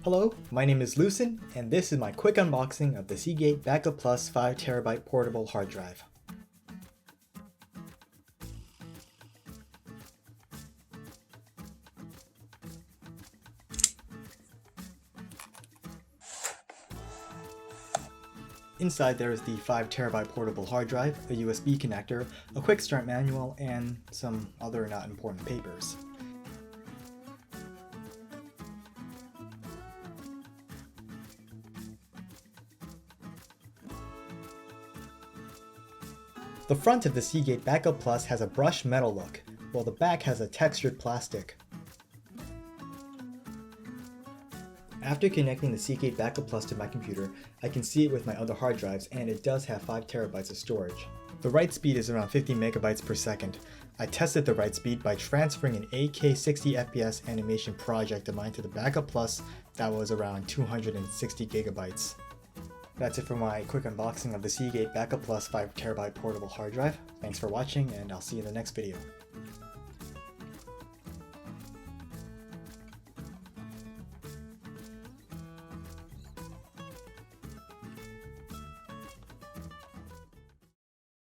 Hello, my name is Lucen, and this is my quick unboxing of the Seagate Backup Plus 5TB portable hard drive. Inside there is the 5TB portable hard drive, a USB connector, a quick start manual, and some other not important papers. The front of the Seagate Backup Plus has a brushed metal look, while the back has a textured plastic. After connecting the Seagate Backup Plus to my computer, I can see it with my other hard drives, and it does have 5 TB of storage. The write speed is around 50 megabytes per second. I tested the write speed by transferring an 8K 60 FPS animation project of mine to the Backup Plus that was around 260 gigabytes. That's it for my quick unboxing of the Seagate Backup Plus 5TB portable hard drive. Thanks for watching, and I'll see you in the next video.